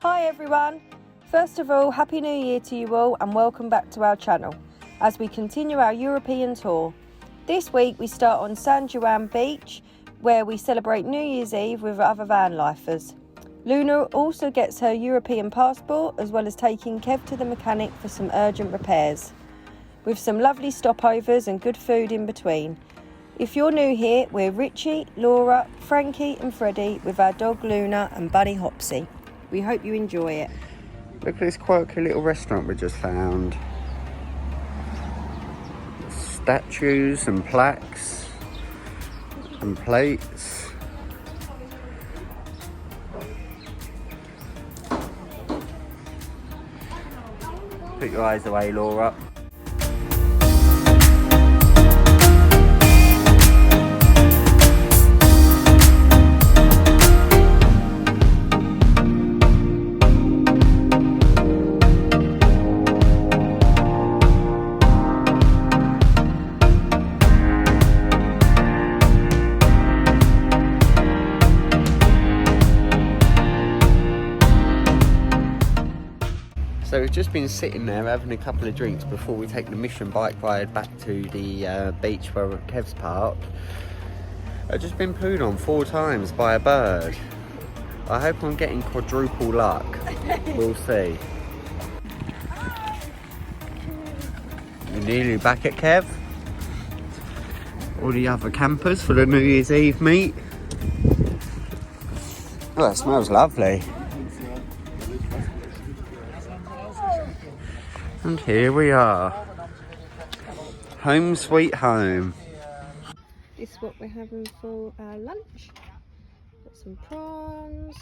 Hi everyone! First of all, Happy New Year to you all and welcome back to our channel as we continue our European tour. This week we start on San Juan beach where we celebrate New Year's Eve with other van lifers. Luna also gets her European passport as well as taking Kev to the mechanic for some urgent repairs, with some lovely stopovers and good food in between. If you're new here, we're Richie, Laura, Frankie and Freddie with our dog Luna and bunny Hopsy. We hope you enjoy it. Look at this quirky little restaurant we just found. Statues and plaques and plates. Put your eyes away, Laura. So we've just been sitting there having a couple of drinks before we take the mission bike ride back to the beach where Kev's parked. I've just been pooed on 4 times by a bird. I hope I'm getting quadruple luck. We'll see. We're nearly back at Kev. All the other campers for the New Year's Eve meet. Oh, that smells lovely. And here we are. Home sweet home. This is what we're having for our lunch. Got some prawns,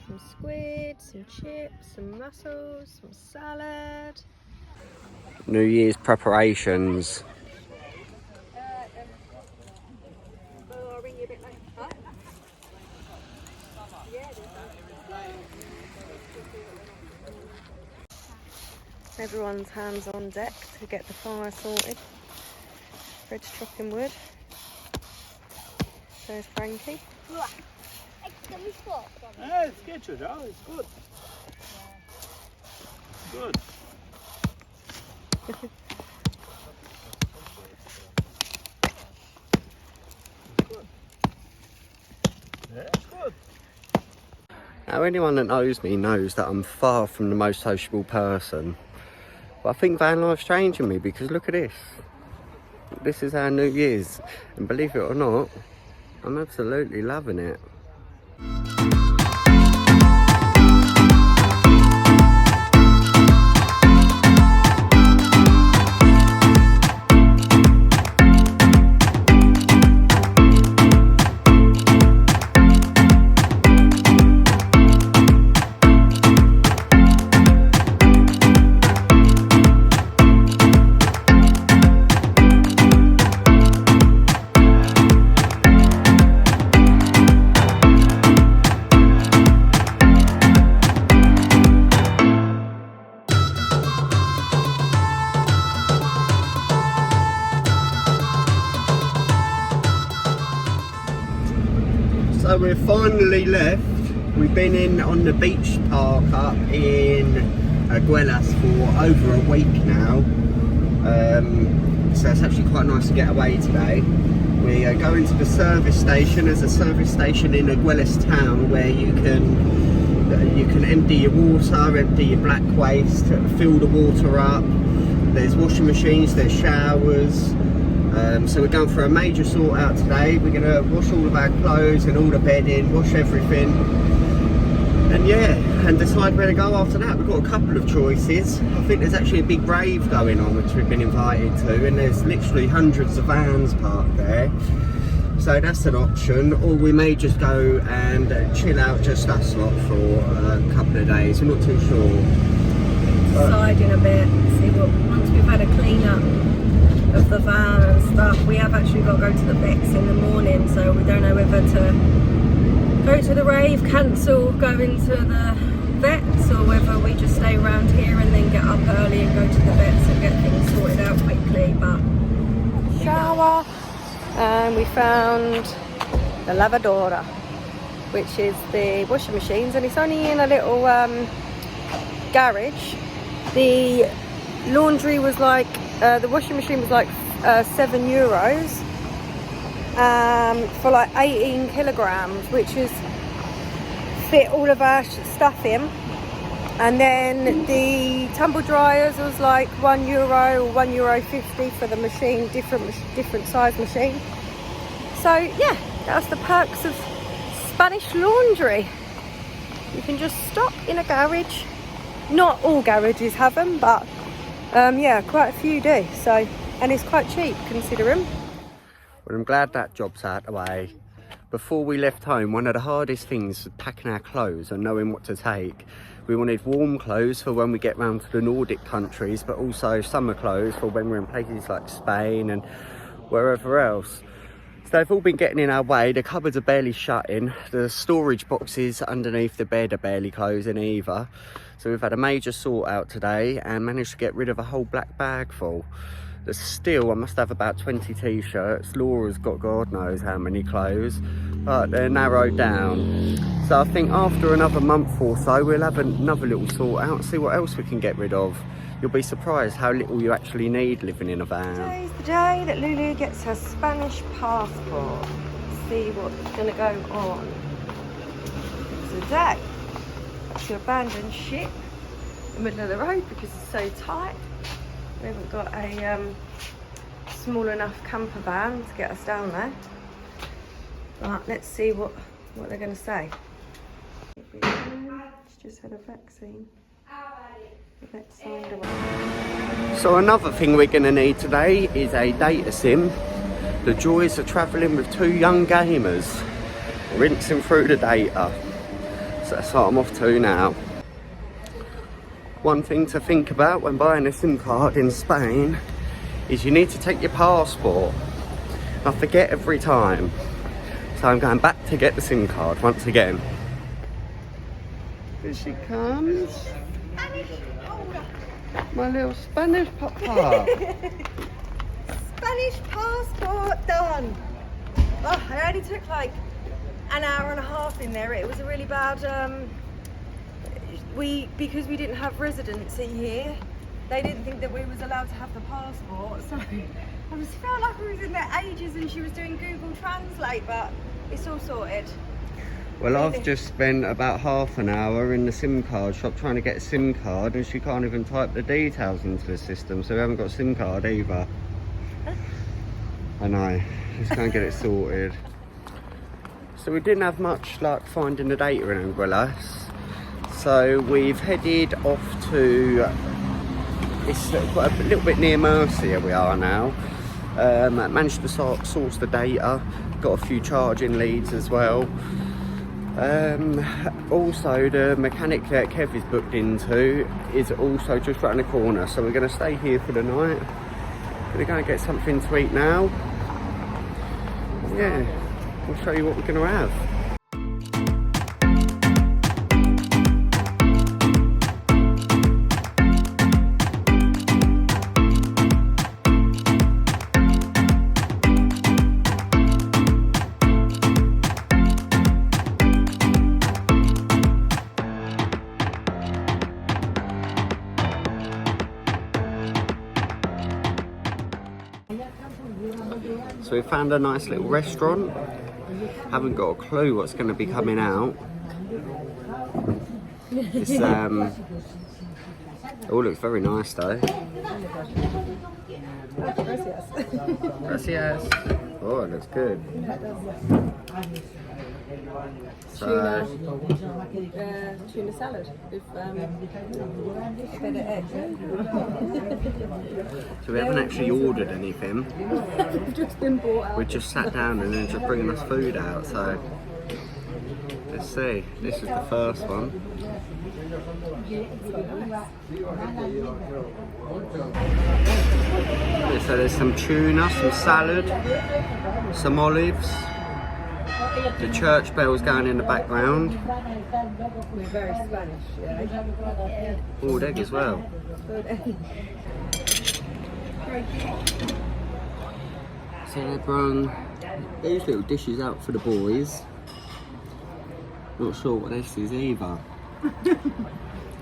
some squid, some chips, some mussels, some salad. New Year's preparations. I'll ring you a bit later. Huh? Everyone's hands on deck to get the fire sorted. Fred's chopping wood. There's Frankie. Yeah, it's good, Joe. It's good. Good. Yeah, it's good. Now, anyone that knows me knows that I'm far from the most sociable person. But I think van life's changing me because look at this. This is our New Year's. And believe it or not, I'm absolutely loving it. So we're finally left. We've been in on the beach park up in Aguilas for over a week now. So it's actually quite nice to get away today. We are going to the service station. There's a service station in Aguilas town where you can empty your water, empty your black waste, fill the water up. There's washing machines, there's showers. So we're going for a major sort out today. We're going to wash all of our clothes and all the bedding, wash everything. And yeah, and decide where to go after that. We've got a couple of choices. I think there's actually a big rave going on which we've been invited to, and there's literally hundreds of vans parked there. So that's an option, or we may just go and chill out just us lot for a couple of days. We're not too sure. Deciding a bit, see what, once we've had a clean up of the van and stuff. We have actually got to go to the vets in the morning, so we don't know whether to go to the rave, cancel going to the vets, or whether we just stay around here and then get up early and go to the vets and get things sorted out quickly. But shower, and we found the lavadora. which is the washing machines, and it's only in a little garage. The laundry was like, the washing machine was like €7 for like 18 kilograms, which is fit all of our stuff in. And then the tumble dryers was like €1 or €1.50 for the machine, different size machine. So yeah, that's the perks of Spanish laundry. You can just stop in a garage. Not all garages have them, but yeah, quite a few do. So, and it's quite cheap considering. Well, I'm glad that job's out of the way. Before we left home, one of the hardest things was packing our clothes and knowing what to take. We wanted warm clothes for when we get round to the Nordic countries, but also summer clothes for when we're in places like Spain and wherever else. So they've all been getting in our way. The cupboards are barely shutting. The storage boxes underneath the bed are barely closing either. So we've had a major sort out today and managed to get rid of a whole black bag full. There's still, I must have about 20 t-shirts. Laura's got God knows how many clothes, but they're narrowed down. So I think after another month or so, we'll have another little sort out, see what else we can get rid of. You'll be surprised how little you actually need living in a van. Today's the day that Lulu gets her Spanish passport. Let's see what's going to go on today. To abandon ship in the middle of the road because it's so tight. We haven't got a small enough camper van to get us down there. But let's see what they're going to say. She's just had a vaccine. The vet signed away. So another thing we're going to need today is a data sim. The joys of travelling with two young gamers. Rinsing through the data. So that's what I'm off to now. One thing to think about when buying a SIM card in Spain is you need to take your passport. I forget every time. So I'm going back to get the SIM card once again. Here she comes. My little Spanish papa. Spanish passport done. Oh, I only took like an hour and a half in there. It was a really bad because we didn't have residency here, they didn't think that we was allowed to have the passport, so I just felt like we was in there ages and she was doing Google Translate, but it's all sorted. Well, I've just spent about half an hour in the SIM card shop trying to get a SIM card, and she can't even type the details into the system, so we haven't got a SIM card either. I know, just go and get it sorted. So we didn't have much luck finding the data in Anguilla, so we've headed off to, it's quite a little bit near Murcia we are now. Managed to source the data, got a few charging leads as well. Also the mechanic that Kev is booked into is also just around the corner, so we're going to stay here for the night. Gonna go and get something to eat now. Yeah, we'll show you what we're going to have. So we found a nice little restaurant. Haven't got a clue what's going to be coming out. It's it all looks very nice though. Gracias. Oh, it looks good. So, Tuna salad with a bit of egg. So we haven't actually ordered anything. We've just been bought out. We just sat down and then just bringing us food out. So let's see. This is the first one. So there's some tuna, some salad, some olives. The church bell's going in the background. We're very Spanish, yeah. Boiled egg as well. So they brought these little dishes out for the boys. Not sure what this is either.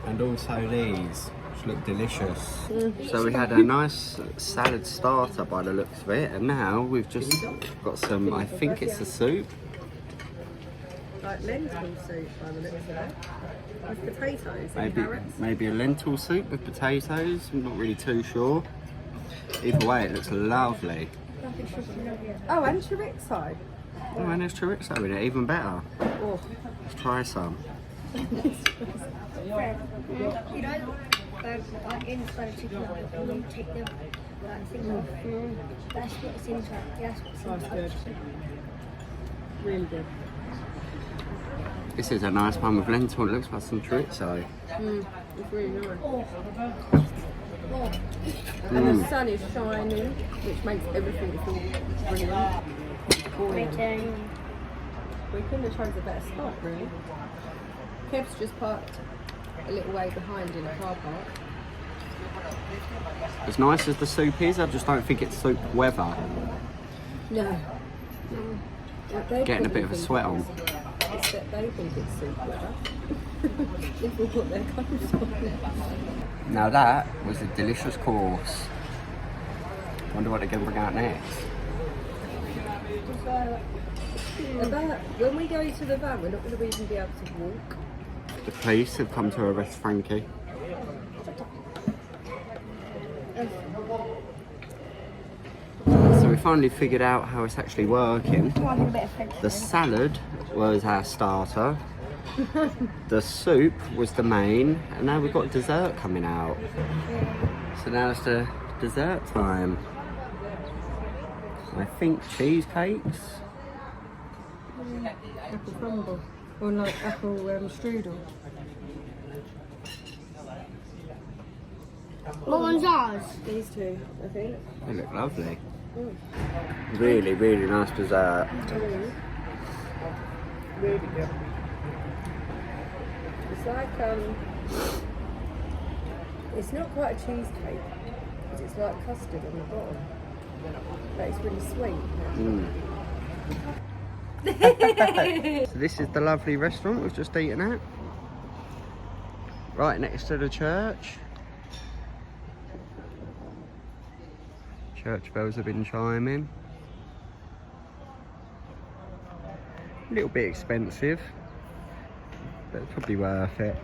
And also these, which look delicious. So we had a nice salad starter by the looks of it, and now we've just got some, I think it's a soup. Like lentil soup by the looks of it. With potatoes and carrots. Maybe a lentil soup with potatoes, I'm not really too sure. Either way, it looks lovely. Oh, and chorizo. Oh, and there's chorizo in it, even better. Oh. Let's try some. You know, like inside a chicken, you take them, like, thing off. That's what's inside. That's what's inside. That's good. Really good. This is a nice one with lentil, it looks like some chorizo. It's really nice. Oh. And the sun is shining, which makes everything feel brilliant. Return. We couldn't have chosen a better spot, really. Kev's just parked a little way behind in a car park. As nice as the soup is, I just don't think it's soup weather. No. They Getting a bit of a probably sweat think on. It's that they think it's soup weather. If we put their clothes on. Now that was a delicious course. Wonder what they're going to bring out next. About, when we go to the van, we're not going to even be able to walk. The police have come to arrest Frankie. So we finally figured out how it's actually working. The salad was our starter. The soup was the main, and now we've got dessert coming out. So now it's the dessert time. I think cheesecakes. Apple crumble. Or like apple strudel. What one's ours? These two, I think. They look lovely. Really, really nice dessert. Really good. It's like, it's not quite a cheesecake, because it's like custard on the bottom. But it's really sweet. So this is the lovely restaurant we've just eaten at. Right next to the church. Church bells have been chiming. A little bit expensive, but it's probably worth it.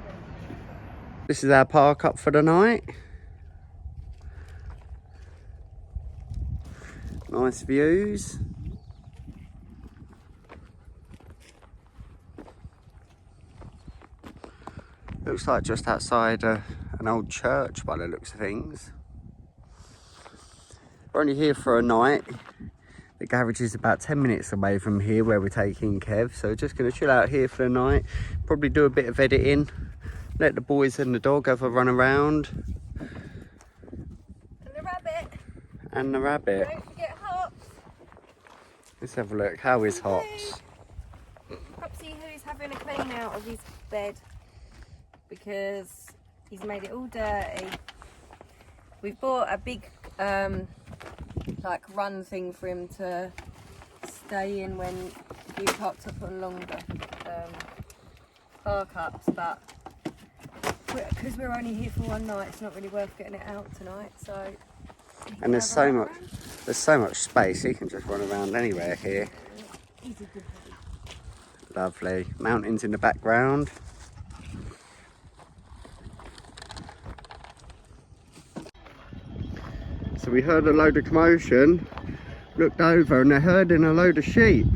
This is our park up for the night. Nice views. Looks like just outside an old church by the looks of things. We're only here for a night. The garage is about 10 minutes away from here where we're taking Kev, so we're just going to chill out here for the night, probably do a bit of editing, let the boys and the dog have a run around. And the rabbit. And the rabbit. Don't forget Hops. Let's have a look. How is Hops? Hopsy, who's having a clean out of his bed because he's made it all dirty. We've bought a big like run thing for him to stay in when he parked up on longer park ups, but because we're only here for one night, it's not really worth getting it out tonight. So, And there's so much space. He can just run around anywhere here. Lovely. Mountains in the background. So we heard a load of commotion, looked over and they're herding a load of sheep.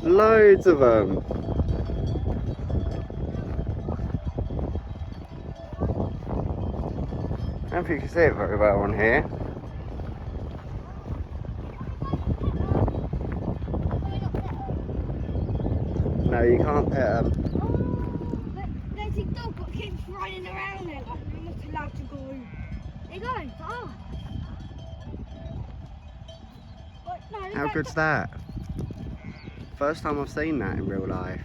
Loads of them. I don't think you can see it very well on here. No, you can't pet them. There's a dog that keeps running around there like we're not allowed to go. They're going fast. How good's that? First time I've seen that in real life.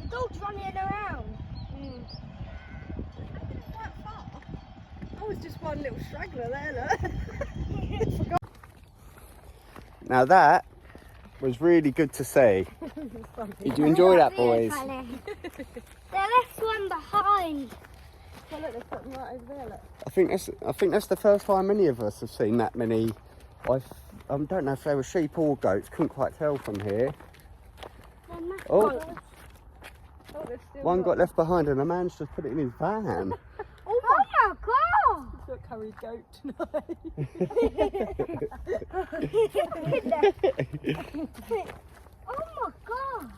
The dog's running around. Oh, it's just one little straggler there, look. Now that was really good to see. Did you enjoy that, boys? They left one behind. Oh, look, there's something right over there, look. I think that's the first time any of us have seen that many. I don't know if they were sheep or goats. Couldn't quite tell from here. Oh, There's still one got left behind and a man's just put it in his van. Oh my god! We've got curried goat tonight. Oh my god!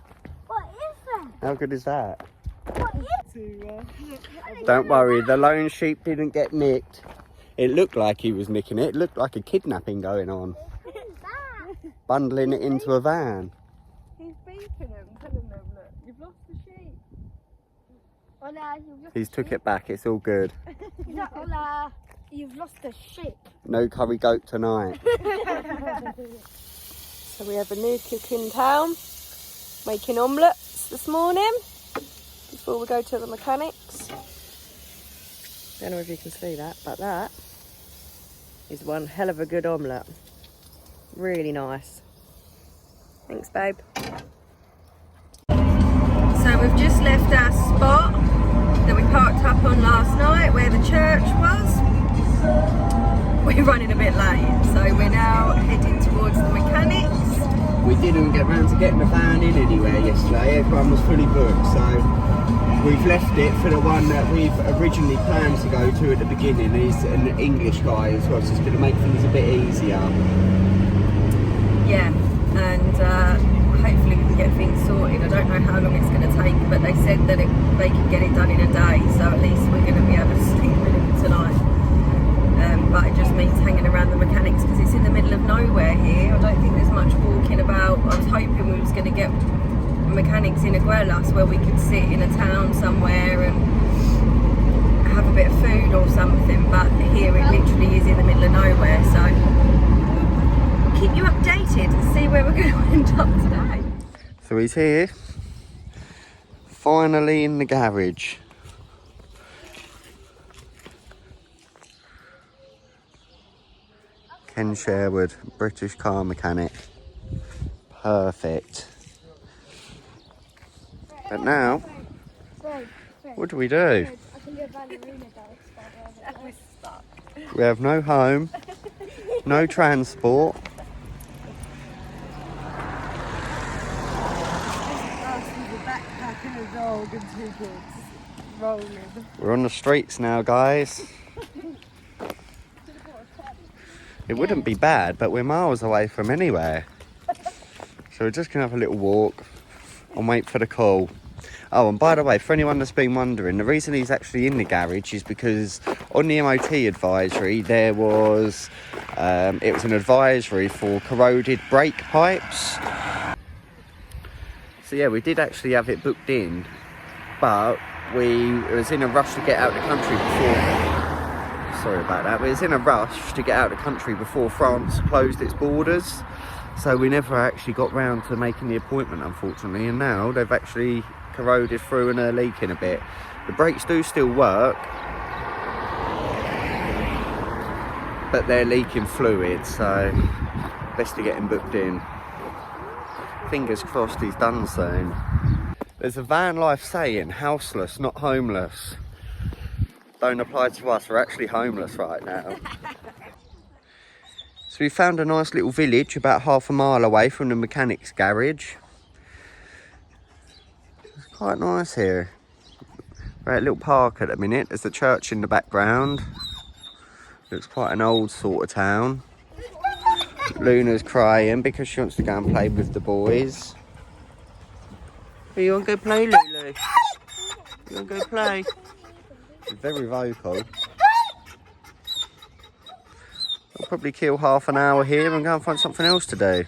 What is that? How good is that? What is Don't worry, the lone sheep didn't get nicked. It looked like he was nicking it. It looked like a kidnapping going on. that? Bundling it into a van. He's beeping them, telling them, look, you've lost the sheep. Hola, you've lost He's took it back, it's all good. Hola, you've lost the sheep. No curry goat tonight. So we have a new cook in town, making omelettes this morning, before we go to the mechanics. Don't know if you can see that, but that is one hell of a good omelette. Really nice. Thanks, babe. So we've just left our spot that we parked up on last night where the church was. We're running a bit late, so we're now heading towards the mechanics. We didn't get round to getting the van in anywhere yesterday. Everyone was fully booked, so we've left it for the one that we've originally planned to go to at the beginning. He's an English guy as well, so it's going to make things a bit easier. Yeah, and hopefully we can get things sorted. I don't know how long it's going to take, but they said that they can get it done in a day, so at least we're going to be able to sleep with it tonight. But it just means hanging around the mechanics because it's in the middle of nowhere here. I don't think there's much walking about. I was hoping we was going to get mechanics in Aguelas where we could sit in a town somewhere and have a bit of food or something, but here it literally is in the middle of nowhere, so we'll keep you updated and see where we're going to end up today. So he's here, finally in the garage. Ken Sherwood, British car mechanic. Perfect. But now, what do we do? We have no home, no transport. We're on the streets now, guys. It wouldn't be bad, but we're miles away from anywhere. So we're just going to have a little walk and wait for the call. Oh, and by the way, for anyone that's been wondering, the reason he's actually in the garage is because on the MOT advisory, there was, it was an advisory for corroded brake pipes. So yeah, we did actually have it booked in, but it was in a rush to get out of the country before. Sorry about that. We was in a rush to get out of the country before France closed its borders. So we never actually got round to making the appointment, unfortunately. And now they've actually corroded through and are leaking a bit. The brakes do still work, but they're leaking fluid, so best to get him booked in. Fingers crossed he's done soon. There's a van life saying, houseless, not homeless. Don't apply to us, we're actually homeless right now. So we found a nice little village about half a mile away from the mechanic's garage. It's quite nice here. We're at a little park at the minute. There's a church in the background. Looks quite an old sort of town. Luna's crying because she wants to go and play with the boys. You want to go play, Lulu? You want to go play? She's very vocal. I'll probably kill half an hour here and go and find something else to do.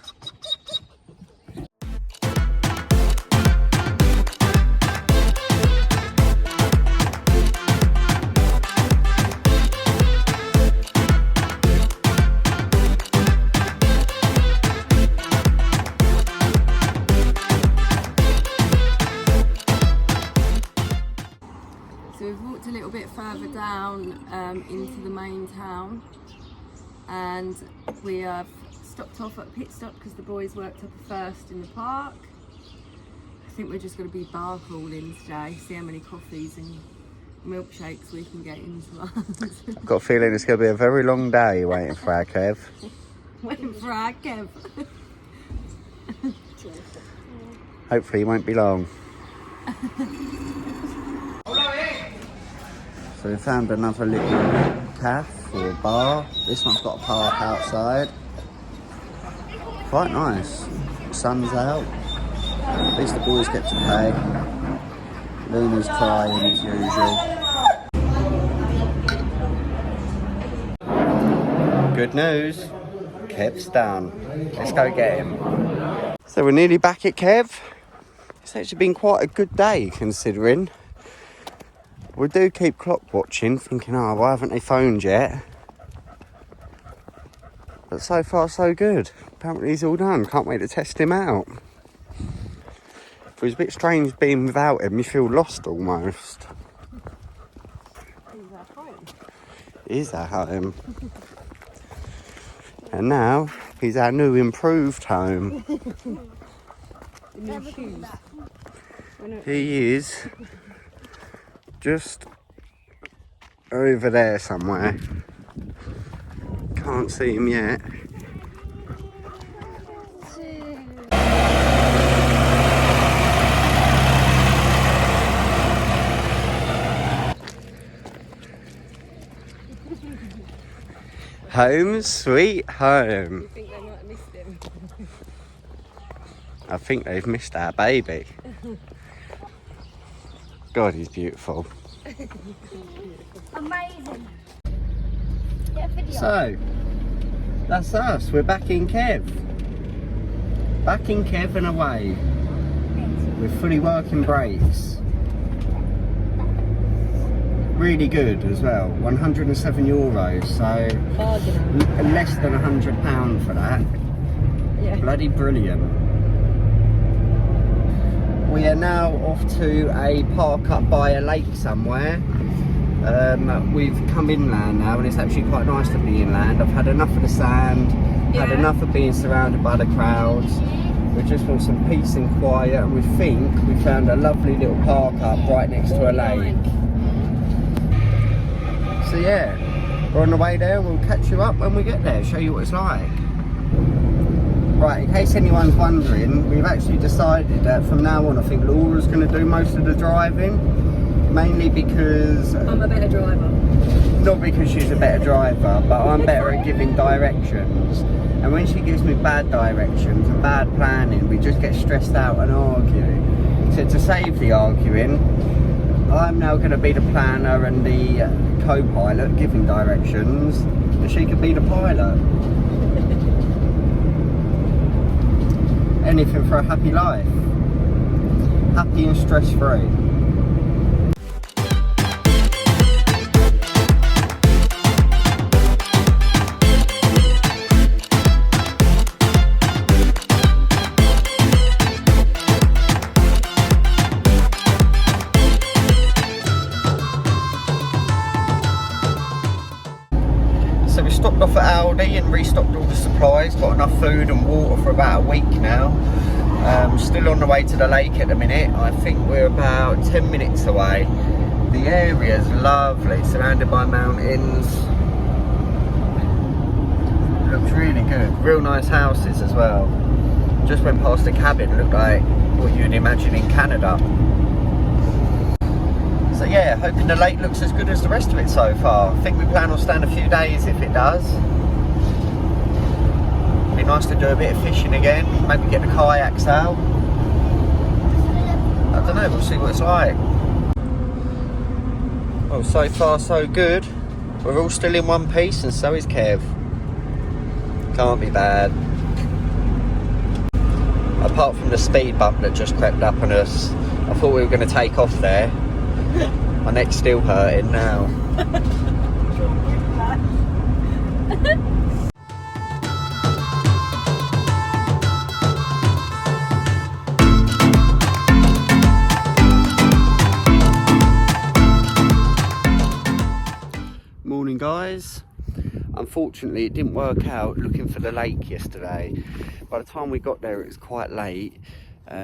So we've walked a little bit further down into the main town, and we have stopped off at a pit stop because the boys worked up a first in the park. I think we're just going to be bar crawling today, see how many coffees and milkshakes we can get into us. I've got a feeling it's going to be a very long day waiting for our Kev. Waiting for our Kev. Hopefully it won't be long. So we found another little cafe or bar. This one's got a park outside. Quite nice. Sun's out. At least the boys get to play. Luna's crying as usual. Good news. Kev's done. Let's go get him. So we're nearly back at Kev. It's actually been quite a good day considering. We do keep clock watching, thinking, oh, why haven't they phoned yet? But so far so good. Apparently he's all done. Can't wait to test him out. It was a bit strange being without him. You feel lost almost. He's at home. He's at home. And now he's our new improved home. The new shoes. He is just over there somewhere. Can't see him yet. Home sweet home. You think they might have missed him? I think they've missed our baby. God, he's beautiful. Amazing. Get a video. So, that's us. We're back in Kev. Back in Kev and away. With fully working brakes. Really good as well. €107, so less than £100 for that. Yeah. Bloody brilliant. We are now off to a park up by a lake somewhere. We've come inland now and it's actually quite nice to be inland. I've had enough of the sand, had enough of being surrounded by the crowds. We just want some peace and quiet, and we think we found a lovely little park up right next to a lake. So yeah, we're on the way there. We'll catch you up when we get there, show you what it's like. Right, in case anyone's wondering, we've actually decided that from now on I think Laura's going to do most of the driving, mainly because... I'm a better driver. Not because she's a better driver, but I'm better at giving directions. And when she gives me bad directions and bad planning, we just get stressed out and argue. So to save the arguing, I'm now going to be the planner and the co-pilot giving directions, and she could be the pilot. Anything for a happy life. Happy and stress-free. So we stopped off at Aldi and restocked all the supplies, got enough food and water for about a week now. Still on the way to the lake at the minute. I think we're about 10 minutes away. The area's lovely, surrounded by mountains. Looks really good. Real nice houses as well. Just went past a cabin, looked like what you'd imagine in Canada. So yeah, hoping the lake looks as good as the rest of it so far. I think we plan on staying a few days if it does. Be nice to do a bit of fishing again, maybe get the kayaks out. I don't know, we'll see what it's like. Well, so far so good. We're all still in one piece and so is Kev. Can't be bad. Apart from the speed bump that just crept up on us, I thought we were going to take off there. My neck's still hurting now. Morning guys. unfortunately it didn't work out looking for the lake yesterday. By the time we got there it was quite late.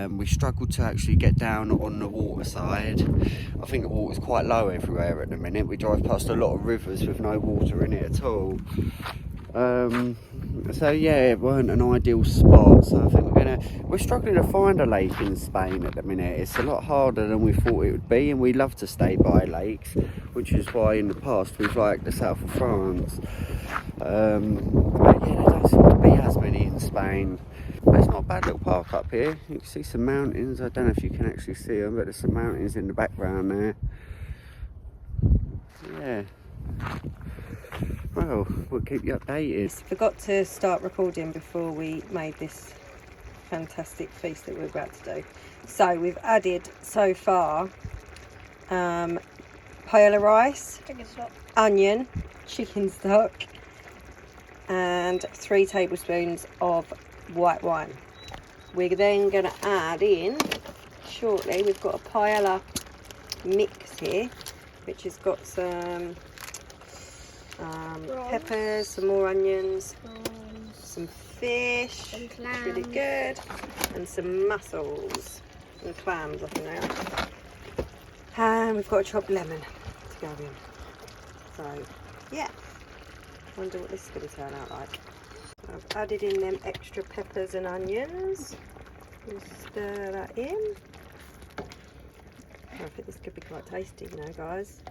We struggled to actually get down on the water side. I think the water's quite low everywhere at the minute. We drive past a lot of rivers with no water in it at all. So yeah, it weren't an ideal spot. So I think we're struggling to find a lake in Spain at the minute. It's a lot harder than we thought it would be, and we love to stay by lakes, which is why in the past we've liked the south of France. But yeah, there don't seem to be as many in Spain. But it's not a bad little park up here. You can see some mountains. I don't know if you can actually see them, but there's some mountains in the background there. Yeah. Well, we'll keep you updated. Forgot to start recording before we made this fantastic feast that we're about to do. So we've added so far paella rice, onion, chicken stock, and 3 tablespoons of white wine. We're then going to add in shortly, we've got a paella mix here, which has got some peppers, some more onions, some fish, really good, and some mussels and clams, I think they are. And we've got a chopped lemon to go in. So yeah, wonder what this is going to turn out like. I've added in them extra peppers and onions. We'll stir that in. I think this could be quite tasty, you know, guys.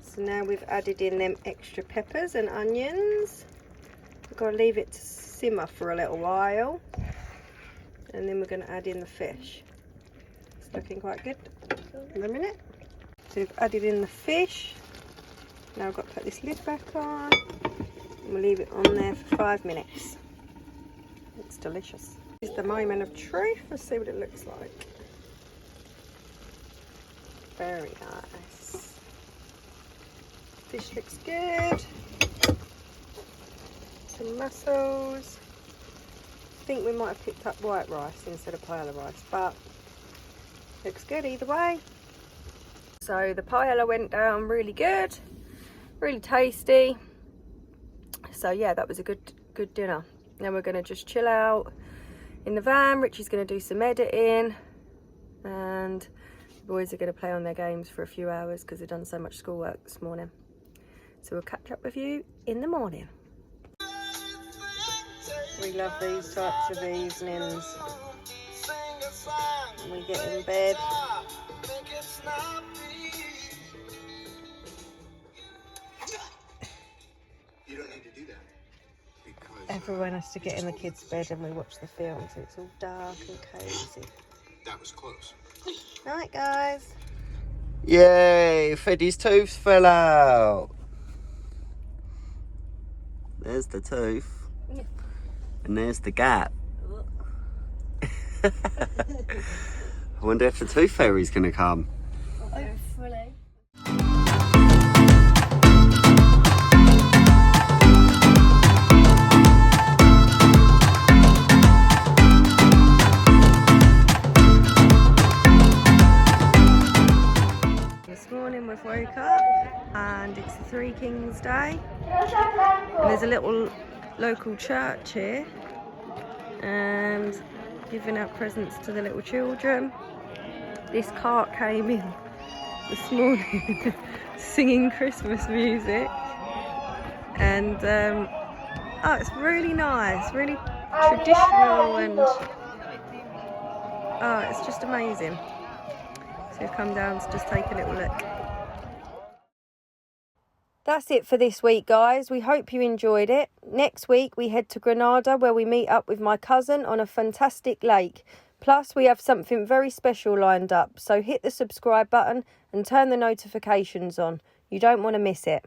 So now we've added in them extra peppers and onions. We've got to leave it to simmer for a little while, and then we're going to add in the fish. It's looking quite good in a minute. So we've added in the fish. Now I've got to put this lid back on, and we'll leave it on there for 5 minutes. It's delicious. This is the moment of truth. Let's see what it looks like. Very nice. Fish looks good. Some mussels. I think we might have picked up white rice instead of paella rice, but looks good either way. So the paella went down really good, really tasty. So yeah, that was a good dinner. Now we're going to just chill out in the van. Richie's going to do some editing, and the boys are going to play on their games for a few hours because they've done so much schoolwork this morning. So we'll catch up with you in the morning. We love these types of evenings. We get in bed. You don't need to do that. Everyone has to get in the kids' bed and we watch the film, so it's all dark and cosy. That was close. Night, guys. Yay! Freddy's tooth fell out. There's the tooth. Yeah. And there's the gap. I wonder if the tooth fairy's going to come. Hopefully. This morning we've woke up and it's the Three Kings Day, and there's a little local church here and giving out presents to the little children. This cart came in this morning singing Christmas music, and oh, it's really nice, really traditional, and oh, it's just amazing. So we've come down to just take a little look. That's it for this week, guys. We hope you enjoyed it. Next week we head to Granada, where we meet up with my cousin on a fantastic lake. Plus we have something very special lined up, so hit the subscribe button and turn the notifications on. You don't want to miss it.